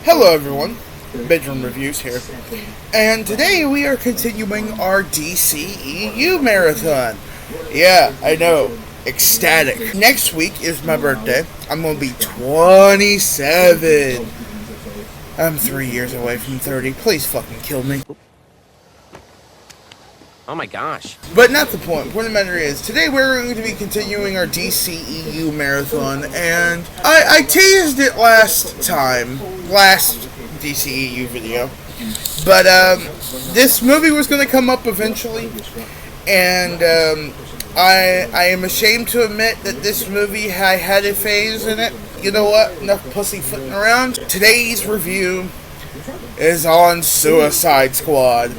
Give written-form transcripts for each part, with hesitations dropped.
Hello everyone, Bedroom Reviews here, and today we are continuing our DCEU marathon. Yeah, I know, ecstatic. Next week is my birthday. I'm gonna be 27. I'm 3 years away from 30. Please fucking kill me. Oh my gosh. But not the point. Point of the matter is, today we're going to be continuing our DCEU marathon, and I teased it last DCEU video. But this movie was going to come up eventually, and I am ashamed to admit that this movie had a phase in it. You know what? Enough pussyfooting around. Today's review is on Suicide Squad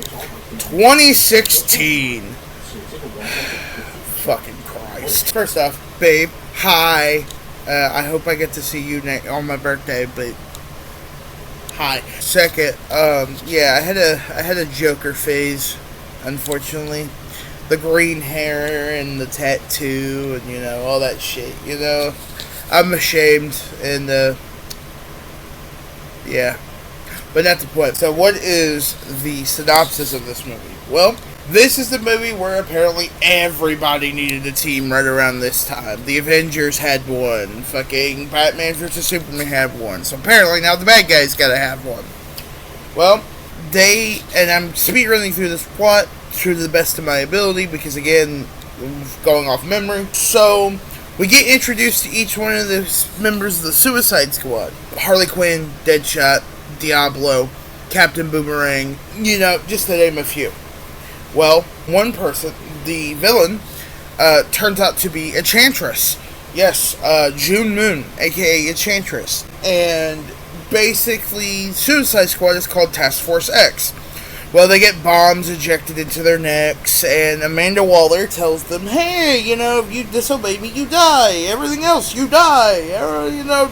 2016. Fucking Christ. First off, babe, hi. I hope I get to see you on my birthday, but hi. Second, yeah, I had a Joker phase, unfortunately. The green hair and the tattoo and, all that shit, I'm ashamed and, yeah. But not the point. So what is the synopsis of this movie? Well, this is the movie where apparently everybody needed a team right around this time. The Avengers had one. Fucking Batman vs. Superman had one. So apparently now the bad guys gotta have one. Well, and I'm speedrunning through this plot to the best of my ability because, again, going off memory. So we get introduced to each one of the members of the Suicide Squad. Harley Quinn, Deadshot, Diablo, Captain Boomerang, just to name a few. Well, one person, the villain, turns out to be Enchantress. Yes, June Moon, aka Enchantress. And basically, Suicide Squad is called Task Force X. Well, they get bombs ejected into their necks, and Amanda Waller tells them, hey, if you disobey me, you die. Everything else, you die.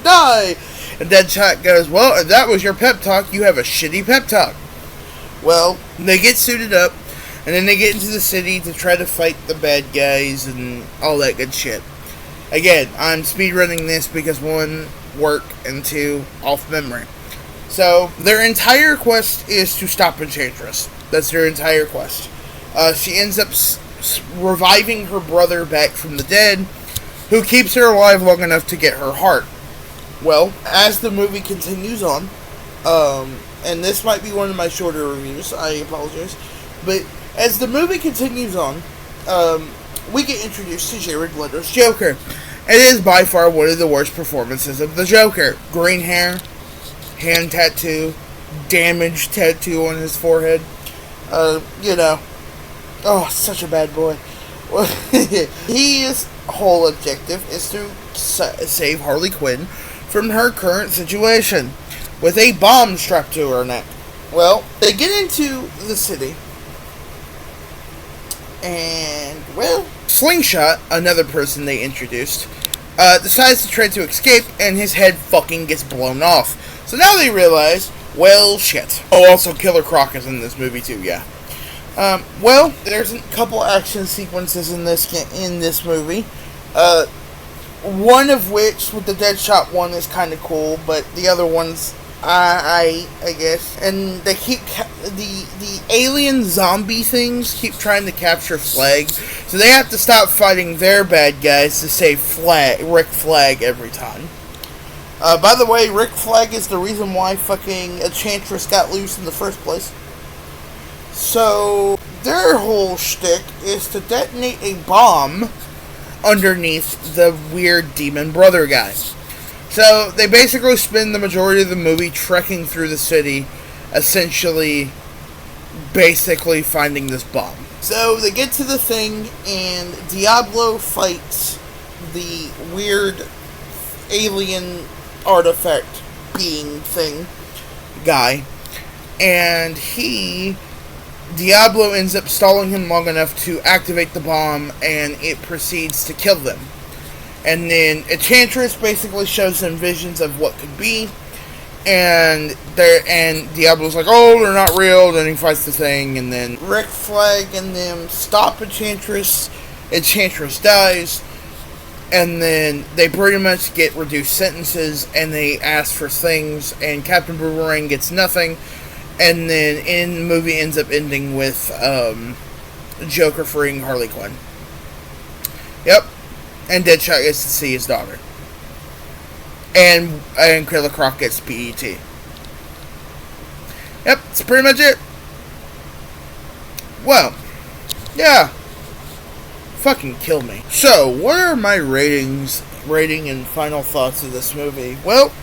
Die. And Deadshot goes, well, if that was your pep talk, you have a shitty pep talk. Well, they get suited up, and then they get into the city to try to fight the bad guys and all that good shit. Again, I'm speedrunning this because one, work, and two, off memory. So, their entire quest is to stop Enchantress. That's their entire quest. She ends up reviving her brother back from the dead, who keeps her alive long enough to get her heart. Well, as the movie continues on, and this might be one of my shorter reviews, I apologize, but as the movie continues on, we get introduced to Jared Leto's Joker. It is by far one of the worst performances of the Joker. Green hair, hand tattoo, damaged tattoo on his forehead. Such a bad boy. His whole objective is to save Harley Quinn from her current situation with a bomb strapped to her neck. Well, they get into the city, and, Slingshot, another person they introduced, decides to try to escape, and his head fucking gets blown off. So now they realize, well, shit. Oh, also Killer Croc is in this movie too, yeah. There's a couple action sequences in this movie. One of which, with the Deadshot one, is kind of cool, but the other ones, I guess. And they keep the alien zombie things keep trying to capture Flag, so they have to stop fighting their bad guys to save Rick Flag every time. By the way, Rick Flag is the reason why fucking Enchantress got loose in the first place. So their whole shtick is to detonate a bomb underneath the weird demon brother guy. So they basically spend the majority of the movie trekking through the city, essentially, basically finding this bomb. So they get to the thing, and Diablo fights the weird alien artifact being thing guy, and Diablo ends up stalling him long enough to activate the bomb, and it proceeds to kill them. And then Enchantress basically shows them visions of what could be, and Diablo's like, oh, they're not real. Then he fights the thing, and then Rick Flag and them stop Enchantress. Enchantress dies, and then they pretty much get reduced sentences, and they ask for things, and Captain Boomerang gets nothing, and then the movie ends up ending with Joker freeing Harley Quinn. Yep, and Deadshot gets to see his daughter, and Killer Croc gets BET. Yep, that's pretty much it. Well, yeah. Fucking kill me. So, what are my rating and final thoughts of this movie? Well,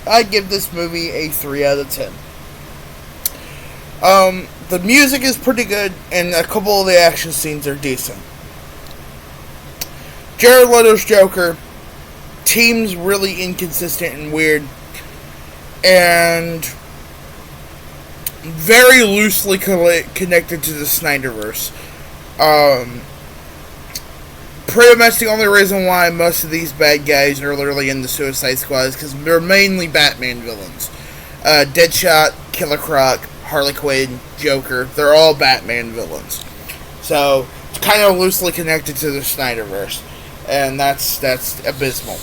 I give this movie a 3 out of 10. The music is pretty good, and a couple of the action scenes are decent. Jared Leto's Joker seems really inconsistent and weird, and very loosely connected to the Snyderverse. Pretty much the only reason why most of these bad guys are literally in the Suicide Squad is because they're mainly Batman villains. Deadshot, Killer Croc, Harley Quinn, Joker, they're all Batman villains. So, it's kind of loosely connected to the Snyderverse. And that's abysmal.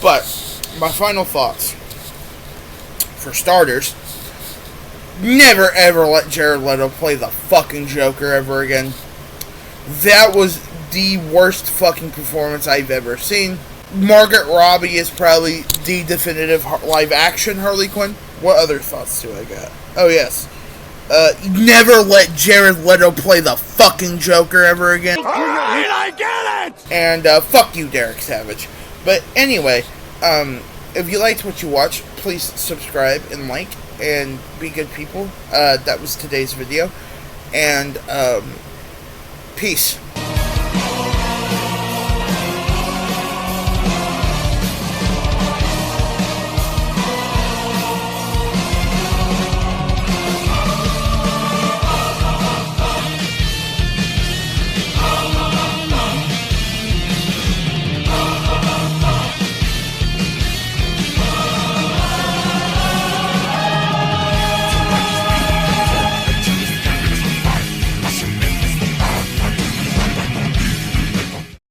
But, my final thoughts. For starters, never ever let Jared Leto play the fucking Joker ever again. That was the worst fucking performance I've ever seen. Margaret Robbie is probably the definitive live action Harley Quinn. What other thoughts do I got? Oh, yes. Never let Jared Leto play the fucking Joker ever again. Alright, I get it! And, fuck you, Derek Savage. But anyway, if you liked what you watched, please subscribe and like, and be good people. That was today's video. And, peace.